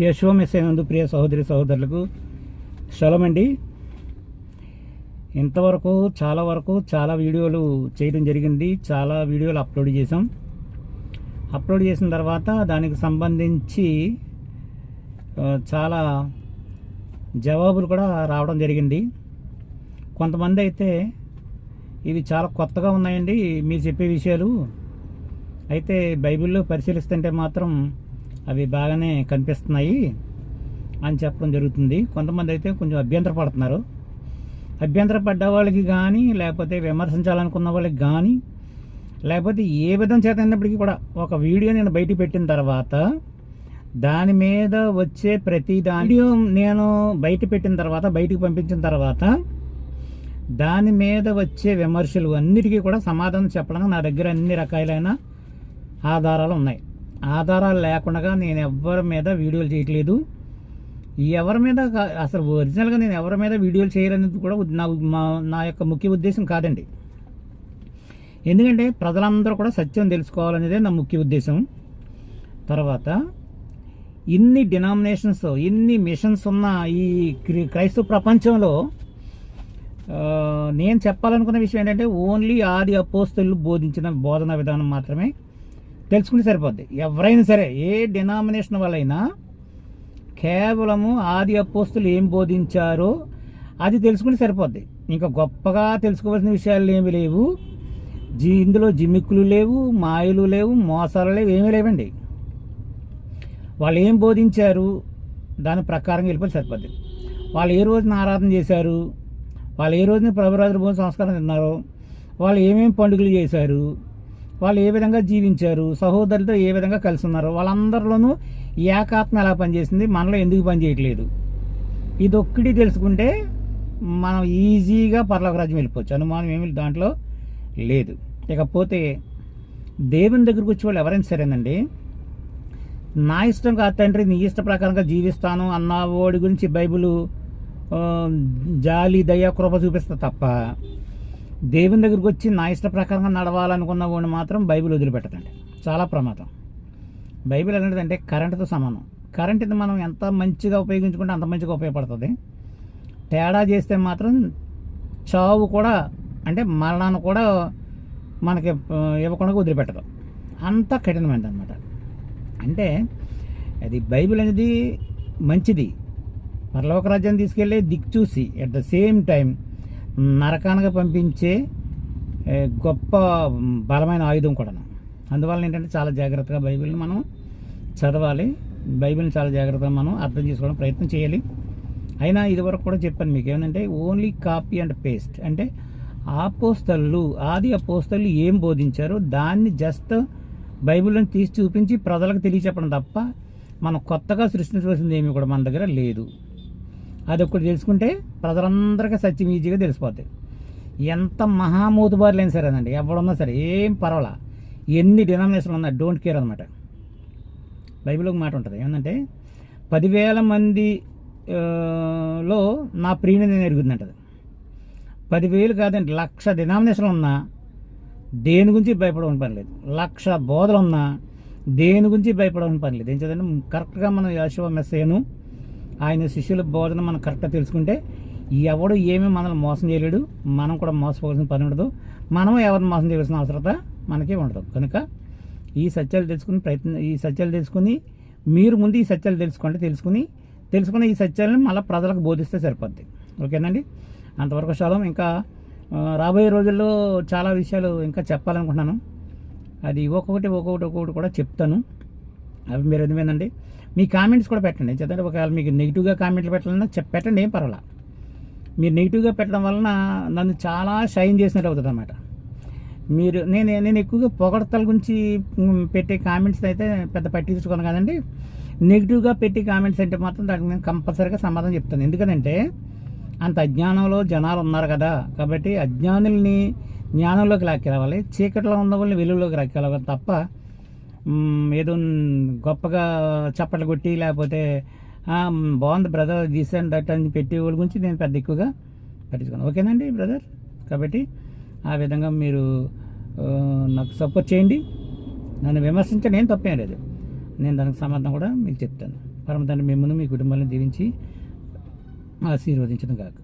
యేషువ మెస్సీయ నందు ప్రియ సహోదరి సహోదరులకు షలోమ్ అండి. ఇంతవరకు చాలా వీడియోలు చేయడం జరిగింది. చాలా వీడియోలు అప్లోడ్ చేసాం. అప్లోడ్ చేసిన తర్వాత దానికి సంబంధించి చాలా జవాబులు కూడా రావడం జరిగింది. కొంతమంది అయితే ఇవి చాలా కొత్తగా ఉన్నాయండి మీరు చెప్పే విషయాలు, అయితే బైబిల్లో పరిశీలిస్తుంటే మాత్రం అవి బాగానే కనిపిస్తున్నాయి అని చెప్పడం జరుగుతుంది. కొంతమంది అయితే కొంచెం అభ్యంతరపడుతున్నారు. అభ్యంతరపడ్డ వాళ్ళకి కానీ, లేకపోతే విమర్శించాలనుకున్న వాళ్ళకి కానీ, లేకపోతే ఏ విధం చేత అయినప్పటికీ కూడా ఒక వీడియో నేను బయటికి పెట్టిన తర్వాత దాని మీద వచ్చే ప్రతి వీడియో నేను బయట పెట్టిన తర్వాత, బయటికి పంపించిన తర్వాత దాని మీద వచ్చే విమర్శలు అన్నిటికీ కూడా సమాధానం చెప్పడానికి నా దగ్గర అన్ని రకాలైన ఆధారాలు ఉన్నాయి. ఆధారాలు లేకుండా నేను ఎవరి మీద వీడియోలు చేయట్లేదు. ఎవరి మీద అసలు ఒరిజినల్గా నేను ఎవరి మీద వీడియోలు చేయాలనేది కూడా నా యొక్క ముఖ్య ఉద్దేశం కాదండి. ఎందుకంటే ప్రజలందరూ కూడా సత్యం తెలుసుకోవాలనేదే నా ముఖ్య ఉద్దేశం. తర్వాత ఇన్ని డినామినేషన్స్, ఇన్ని మిషన్స్ ఉన్న ఈ క్రైస్తవ ప్రపంచంలో నేను చెప్పాలనుకున్న విషయం ఏంటంటే ఓన్లీ ఆది అపోస్తలులు బోధించిన బోధన విధానం మాత్రమే తెలుసుకుంటే సరిపోద్ది. ఎవరైనా సరే, ఏ డినామినేషన్ వాళ్ళైనా కేవలము ఆది అపోస్తలు ఏం బోధించారో అది తెలుసుకుంటే సరిపోద్ది. ఇంకా గొప్పగా తెలుసుకోవాల్సిన విషయాలు ఏమి లేవు. ఇందులో జిమ్మిక్కులు లేవు, మాయలు లేవు, మోసాలు లేవు, ఏమీ లేవండి. వాళ్ళు ఏం బోధించారు దాని ప్రకారంగా వెళ్ళిపోతే సరిపోద్ది. వాళ్ళు ఏ రోజున ఆరాధన చేశారు, వాళ్ళు ఏ రోజున ప్రభురాత్రి భోజన సంస్కారం తిన్నారు, వాళ్ళు ఏమేమి పండుగలు చేశారు, వాళ్ళు ఏ విధంగా జీవించారు, సహోదరులతో ఏ విధంగా కలిసి ఉన్నారు, వాళ్ళందరిలోనూ ఏకాత్మ ఎలా పనిచేసింది, మనలో ఎందుకు పనిచేయట్లేదు, ఇదొక్కటి తెలుసుకుంటే మనం ఈజీగా పరలోక రాజ్యం వెళ్ళిపోవచ్చు. అనుమానం ఏమి దాంట్లో లేదు. ఇకపోతే దేవుని దగ్గరకు వచ్చే వాళ్ళు ఎవరైనా సరేనండి, నా ఇష్టం కాదు తండ్రి నీ ఇష్ట ప్రకారంగా జీవిస్తాను అన్న వాడి గురించి బైబిల్ జాలి దయ కృప చూపిస్తా తప్ప, దేవుని దగ్గరికి వచ్చి నా ఇష్ట ప్రకారంగా నడవాలనుకున్న వాడిని మాత్రం బైబిల్ వదిలిపెట్టదండి. చాలా ప్రమాదం. బైబిల్ అనేదంటే కరెంటుతో సమానం. కరెంటుని మనం ఎంత మంచిగా ఉపయోగించుకుంటే అంత మంచిగా ఉపయోగపడుతుంది. తేడా చేస్తే మాత్రం చావు కూడా, అంటే మరణాన్ని కూడా మనకి ఇవ్వకుండా వదిలిపెట్టదు. అంత కఠినమైనది అనమాట. అంటే అది బైబిల్ అనేది మంచిది, పరలోక రాజ్యాన్ని తీసుకెళ్ళే దిక్కు చూసి అట్ ద సేమ్ టైం నరకానికి పంపించే గొప్ప బలమైన ఆయుధం కూడా. అందువల్ల ఏంటంటే చాలా జాగ్రత్తగా బైబిల్ని మనం చదవాలి. బైబిల్ని చాలా జాగ్రత్తగా మనం అర్థం చేసుకోవడం ప్రయత్నం చేయాలి. అయినా ఇదివరకు కూడా చెప్పాను మీకు ఏమంటే ఓన్లీ కాపీ అండ్ పేస్ట్. అంటే ఆది అపోస్తలు ఏం బోధించారో దాన్ని జస్ట్ బైబిల్ని తీసి చూపించి ప్రజలకు తెలియచెప్పడం తప్ప మనం కొత్తగా సృష్టించవలసింది ఏమీ కూడా మన దగ్గర లేదు. అది ఒక్కటి తెలుసుకుంటే ప్రజలందరికీ సత్యం ఈజీగా తెలిసిపోతాయి. ఎంత మహామూతుబారులు అయినా సరే అండి, ఎవడున్నా సరే ఏం పర్వాలా, ఎన్ని డినామినేషన్లు ఉన్నా డోంట్ కేర్ అనమాట. బైబిల్లో ఒక మాట ఉంటుంది ఏమంటే 10,000 మందిలో నా ప్రియుని నేను ఎరుగుతుందంటది. 10,000 కాదండి, 1,00,000 డినామినేషన్లు ఉన్నా దేని గురించి భయపడవని పని లేదు. 1,00,000 బోధలు ఉన్నా దేని గురించి భయపడవని పని లేదు. ఏం చదండి, కరెక్ట్గా మనం యేషువ మెస్సీయను ఆయన శిష్యుల బోధన మనం కరెక్ట్గా తెలుసుకుంటే ఎవడు ఏమీ మనల్ని మోసం చేయలేడు. మనం కూడా మోసపోవాల్సిన పని ఉండదు. మనం ఎవరిని మోసం చేయాల్సిన అవసరత మనకే ఉండదు. కనుక ఈ సత్యాలు తెలుసుకుని మీరు ముందు ఈ సత్యాలు తెలుసుకుని ఈ సత్యాలను మళ్ళీ ప్రజలకు బోధిస్తే సరిపోద్ది. ఓకేనండి, అంతవరకు షలోమ్. ఇంకా రాబోయే రోజుల్లో చాలా విషయాలు ఇంకా చెప్పాలనుకుంటున్నాను. అది ఒక్కొక్కటి కూడా చెప్తాను. అవి మీరు ఎదుమేనండి. మీ కామెంట్స్ కూడా పెట్టండి. చదవండి. ఒకవేళ మీకు నెగిటివ్గా కామెంట్లు పెట్టాలన్నా పెట్టండి, ఏం పర్వాలా. మీరు నెగిటివ్గా పెట్టడం వలన నన్ను చాలా షైన్ చేసినట్టు అవుతుంది అన్నమాట. నేను ఎక్కువగా పొగడతల గురించి పెట్టే కామెంట్స్ అయితే పెద్ద పట్టించుకోను కదండి. నెగిటివ్గా పెట్టే కామెంట్స్ అంటే మాత్రం దానికి నేను కంపల్సరీగా సమాధానం చెప్తాను. ఎందుకంటే అంత అజ్ఞానంలో జనాలు ఉన్నారు కదా, కాబట్టి అజ్ఞానుల్ని జ్ఞానంలోకి లాక్కెళ్ళాలి, చీకట్లో ఉన్న వాళ్ళని వెలుగులోకి లాక్కెళ్ళాలి తప్ప ఏదో గొప్పగా చప్పట్లు కొట్టి లేకపోతే బాగుంది బ్రదర్ దిస్ అండ్ దట్ అని పెట్టే వాళ్ళ గురించి నేను పెద్ద ఎక్కువగా పట్టించుకోను. ఓకేనండి బ్రదర్, కాబట్టి ఆ విధంగా మీరు నాకు సపోర్ట్ చేయండి. నన్ను విమర్శించండి, ఏం తప్పేం లేదు. నేను దానికి సమాధానం కూడా మీకు చెప్తాను. పరమ తండ్రి మిమ్మల్ని మీ కుటుంబాలను దీవించి ఆశీర్వదించడం కాక